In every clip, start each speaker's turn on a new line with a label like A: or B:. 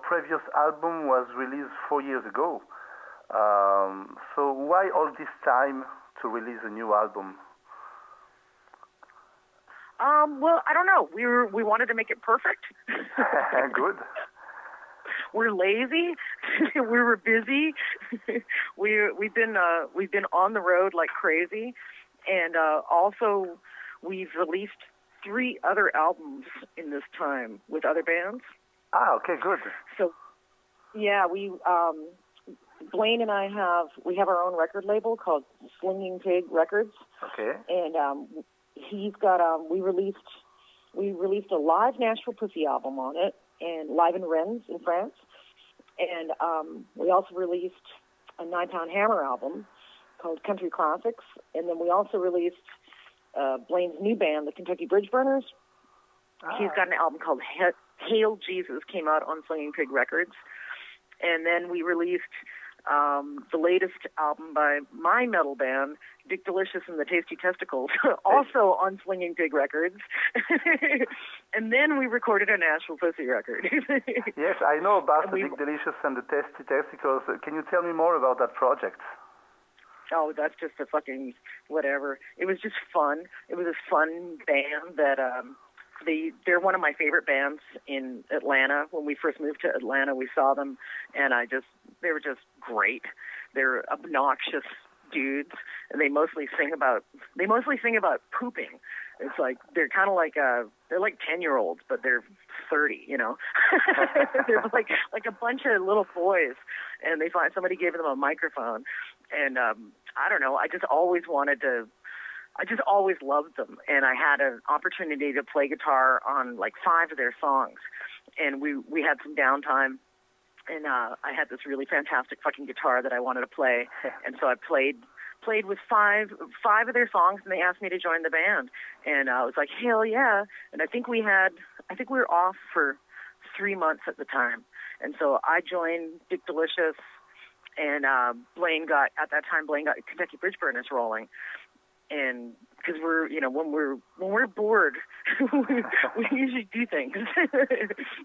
A: previous album was released 4 years ago. So why all this time to release a new album?
B: Well, I don't know. We wanted to make it perfect.
A: Good.
B: We're lazy. We were busy. We've been on the road like crazy, and also we've released 3 other albums in this time with other bands.
A: Ah, okay, good.
B: So, yeah, Blaine and I we have our own record label called Slinging Pig Records.
A: Okay.
B: And he's got we released a live Nashville Pussy album on it, and live in Rennes in France. And we also released a 9 Pound Hammer album called Country Classics. And then we also released Blaine's new band, the Kentucky Bridge Burners. Ah. He's got an album called Hail Jesus, came out on Slinging Pig Records. And then we released the latest album by my metal band, Dick Delicious and the Tasty Testicles, also on Slinging Pig Records. And then we recorded a Nashville Pussy record.
A: Yes, I know about Dick Delicious and the Tasty Testicles. Can you tell me more about that project?
B: Oh, that's just a fucking whatever. It was just fun. It was a fun band that they're one of my favorite bands in Atlanta. When we first moved to Atlanta, we saw them, and they were just great. They're obnoxious dudes, and they mostly sing about pooping. It's like they're kind of like they're like 10-year-olds, but they're 30, you know. They're like a bunch of little boys, and somebody gave them a microphone, and I don't know. I just always loved them, and I had an opportunity to play guitar on like 5 of their songs, and we had some downtime, and I had this really fantastic fucking guitar that I wanted to play, and so I played with 5 of their songs, and they asked me to join the band, and I was like, hell yeah. And I think we were off for 3 months at the time, and so I joined Dick Delicious, and Blaine got Kentucky Bridge Burners rolling. And because when we're bored, we usually do things.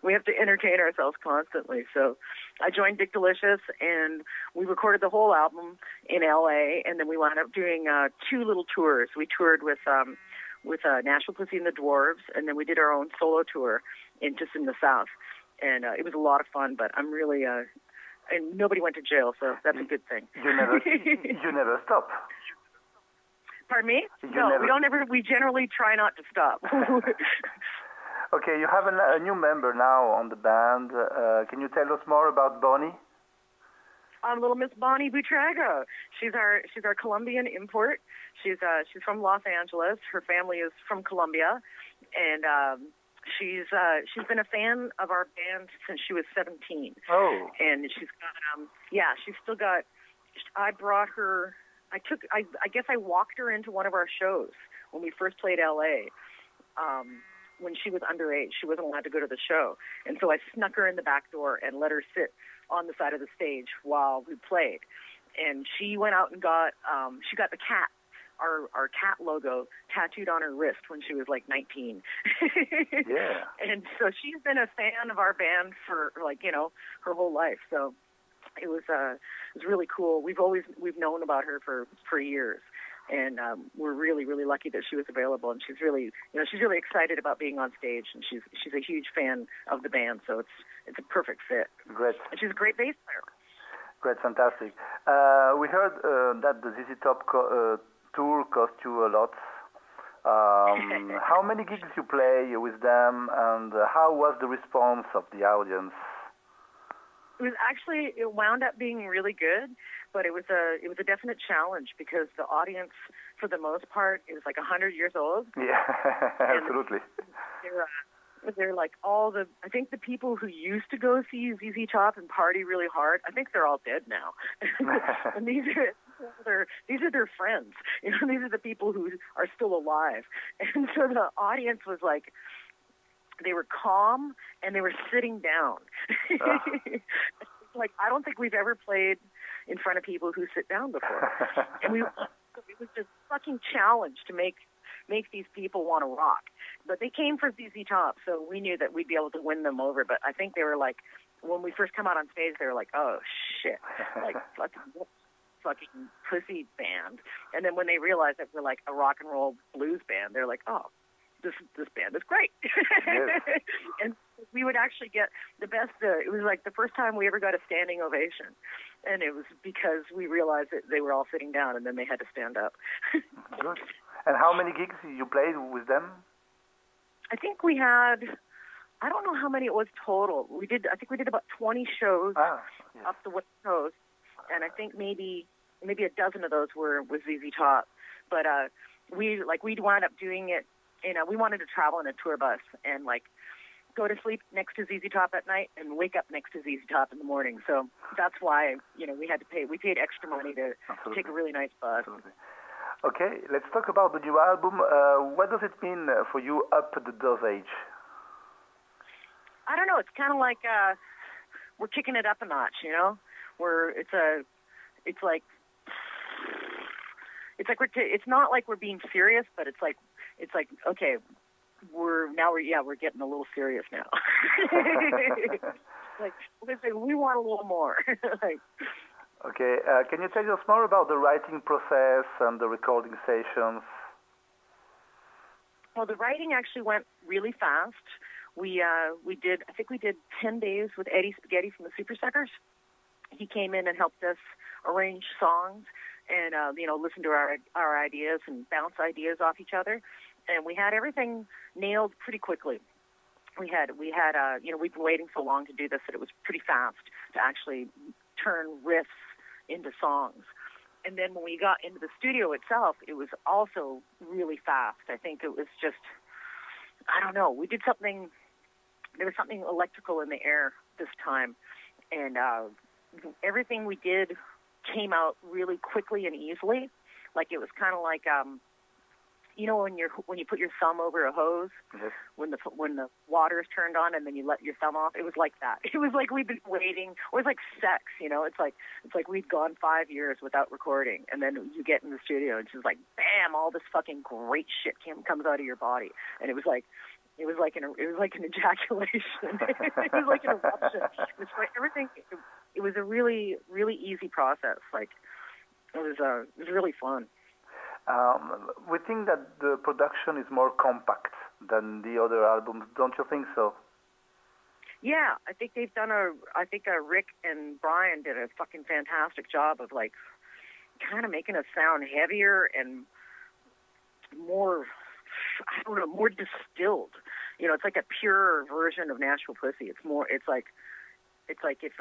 B: We have to entertain ourselves constantly. So I joined Dick Delicious, and we recorded the whole album in L.A. And then we wound up doing 2 little tours. We toured with Nashville Pussy and the Dwarves, and then we did our own solo tour in the South. And it was a lot of fun. But I'm really and nobody went to jail, so that's a good thing.
A: You never stop.
B: Pardon me? We don't ever. We generally try not to stop.
A: Okay, you have a new member now on the band. Can you tell us more about Bonnie?
B: Little Miss Bonnie Buitrago. She's our Colombian import. She's from Los Angeles. Her family is from Colombia, and she's been a fan of our band since she was 17.
A: Oh.
B: And she's got she's still got. I brought her. I guess I walked her into one of our shows when we first played L.A. When she was underage. She wasn't allowed to go to the show. And so I snuck her in the back door and let her sit on the side of the stage while we played. And she went out and got the cat, our cat logo tattooed on her wrist when she was like 19.
A: Yeah.
B: And so she's been a fan of our band for her whole life. So it was really cool. We've known about her for years, and we're really, really lucky that she was available. And she's really excited about being on stage, and she's a huge fan of the band. So it's a perfect fit.
A: Great.
B: And she's a great bass player.
A: Great, fantastic. We heard that the ZZ Top tour cost you a lot. How many gigs you play with them, and how was the response of the audience?
B: It wound up being really good, but it was a definite challenge because the audience, for the most part, is like 100 years old.
A: Yeah, absolutely.
B: They're like I think the people who used to go see ZZ Top and party really hard, I think they're all dead now. And these are their friends. These are the people who are still alive. And so the audience was like, they were calm and they were sitting down. Like, I don't think we've ever played in front of people who sit down before. And it was just fucking challenge to make these people want to rock. But they came for ZZ Top, so we knew that we'd be able to win them over. But I think they were like, when we first come out on stage, they were like, oh shit, like fucking pussy band. And then when they realized that we're like a rock and roll blues band, they're like, oh, this band is great.
A: Yes.
B: And we would actually get the best. It was like the first time we ever got a standing ovation, and it was because we realized that they were all sitting down, and then they had to stand up.
A: Good. And how many gigs you played with them?
B: I think we had. I don't know how many it was total. I think we did about 20 shows
A: Yes.
B: up the West Coast, and I think maybe a dozen of those were with ZZ Top. But we'd wound up doing it. We wanted to travel in a tour bus and like go to sleep next to ZZ Top at night and wake up next to ZZ Top in the morning. So that's why we had to pay. We paid extra money to take a really nice bus.
A: Absolutely. Okay, let's talk about the new album. What does it mean for you, Up the Dosage?
B: I don't know. It's kind of like we're kicking it up a notch. It's not like we're being serious, but it's like okay, we're getting a little serious now. Like we want a little more. Like,
A: okay, can you tell us more about the writing process and the recording sessions?
B: Well, the writing actually went really fast. We did 10 days with Eddie Spaghetti from the Super Suckers. He came in and helped us arrange songs and listen to our ideas and bounce ideas off each other, and we had everything nailed pretty quickly. We've been waiting so long to do this that it was pretty fast to actually turn riffs into songs. And then when we got into the studio itself, it was also really fast. I think it was just, I don't know, we did something, there was something electrical in the air this time, and everything we did came out really quickly and easily. Like it was kind of like, when you put your thumb over a hose,
A: yes.
B: when the water is turned on and then you let your thumb off, it was like that. It was like we'd been waiting. It was like sex, It's like we'd gone 5 years without recording, and then you get in the studio and it's just like, bam, all this fucking great shit comes out of your body, and it was like an ejaculation. It was like an eruption. It was like everything. It was a really, really easy process. Like it was really fun.
A: We think that the production is more compact than the other albums. Don't you think so?
B: Yeah, I think they've done Rick and Brian did a fucking fantastic job of like kind of making us sound heavier and more, more distilled. It's like a pure version of Nashville Pussy. It's like if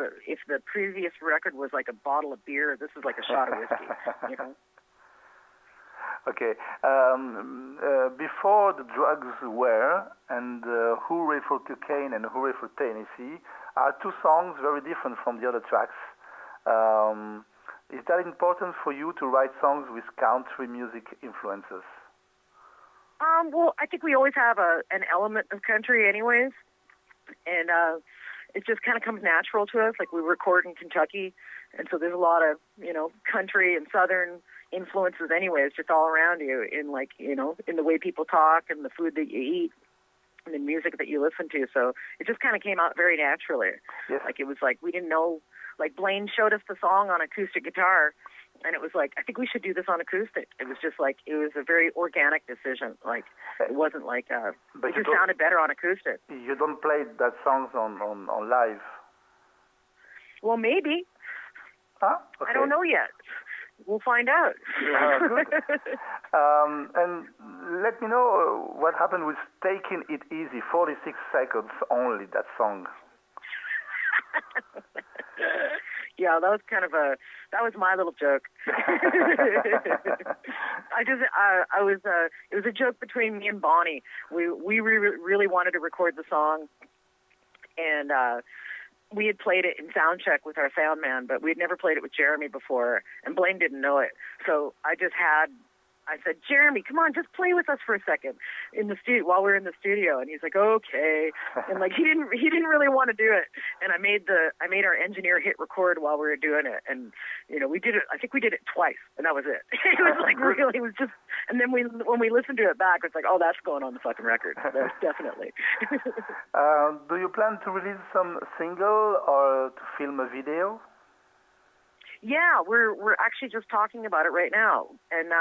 B: the previous record was like a bottle of beer, this is like a shot of whiskey.
A: Okay. Before the drugs were, and Hooray for Cocaine and Hooray for Tennessee are two songs very different from the other tracks. Is that important for you to write songs with country music influences?
B: Well, I think we always have an element of country anyways, and it just kind of comes natural to us. Like we record in Kentucky, and so there's a lot of, country and southern influences anyways, just all around you in in the way people talk and the food that you eat and the music that you listen to. So it just kind of came out very naturally.
A: Yes.
B: Like it was like we didn't know, like Blaine showed us the song on acoustic guitar, and it was like, I think we should do this on acoustic. It was just like, it was a very organic decision. Like it wasn't like, it just sounded better on acoustic.
A: You don't play that songs on live?
B: Well, maybe.
A: Huh? Okay.
B: I don't know yet. We'll find out.
A: Good. And let me know what happened with Taking It Easy, 46 seconds only, that song.
B: Yeah, that was my little joke. It was a joke between me and Bonnie. We really wanted to record the song, and we had played it in sound check with our sound man, but we had never played it with Jeremy before, and Blaine didn't know it. So I just had I said, Jeremy, come on, just play with us for a second in the studio while we're in the studio. And he's like, okay. And like he didn't really want to do it. And I made our engineer hit record while we were doing it. And we did it. I think we did it twice, and that was it. It was like really, it was just. And then when we listened to it back, it's like, oh, that's going on the fucking record. That's definitely.
A: Do you plan to release some single or to film a video?
B: Yeah, we're actually just talking about it right now. And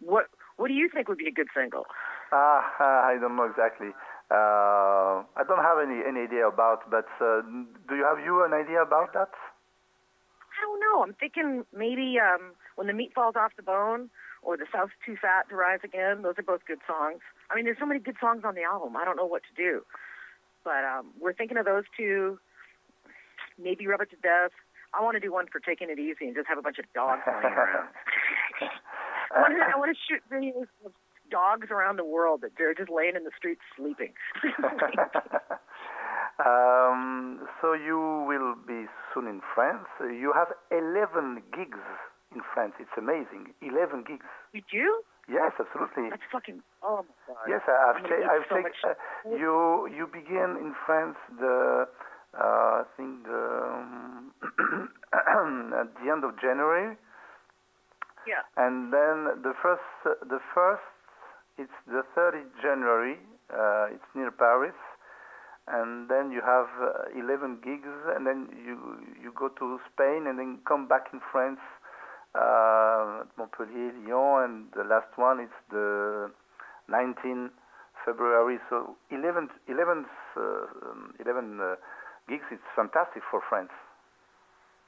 B: what do you think would be a good single?
A: I don't know exactly. I don't have any idea about. But do you have an idea about that?
B: I don't know. I'm thinking maybe When the Meat Falls Off the Bone or The South's Too Fat to Rise Again. Those are both good songs. I mean, there's so many good songs on the album. I don't know what to do. But we're thinking of those two. Maybe Rub It to Death. I want to do one for Taking It Easy and just have a bunch of dogs running around. I want to shoot videos of dogs around the world that they're just laying in the streets sleeping.
A: So you will be soon in France. You have 11 gigs in France. It's amazing. 11 gigs.
B: You do?
A: Yes, absolutely.
B: That's fucking, oh my God.
A: Yes, I've checked. You begin in France I think at the end of January.
B: Yeah.
A: And then the first, it's the 30th January. It's near Paris. And then you have 11 gigs, and then you go to Spain, and then come back in France, Montpellier, Lyon, and the last one is the 19th February. So 11 gigs. It's fantastic for France.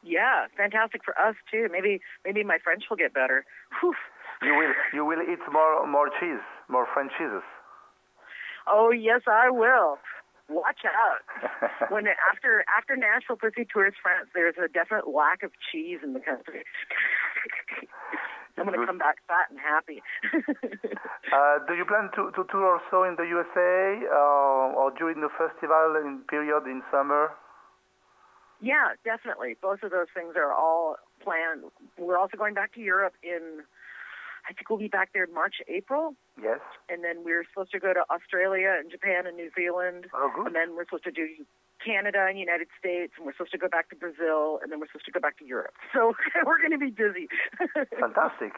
B: Yeah, fantastic for us too. Maybe my French will get better. Whew.
A: You will eat more cheese, more French cheeses.
B: Oh yes, I will. Watch out. When after Nashville Pussy tours France, there's a definite lack of cheese in the country. I'm going to come back fat and happy.
A: Do you plan to tour also in the USA or during the festival period in summer?
B: Yeah, definitely. Both of those things are all planned. We're also going back to Europe I think we'll be back there in March, April.
A: Yes.
B: And then we're supposed to go to Australia and Japan and New Zealand.
A: Oh, good.
B: And then we're supposed to do Canada and United States, and we're supposed to go back to Brazil, and then we're supposed to go back to Europe. So we're going to be busy.
A: Fantastic.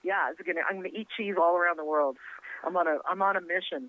B: Yeah, I'm going to eat cheese all around the world. I'm on a mission.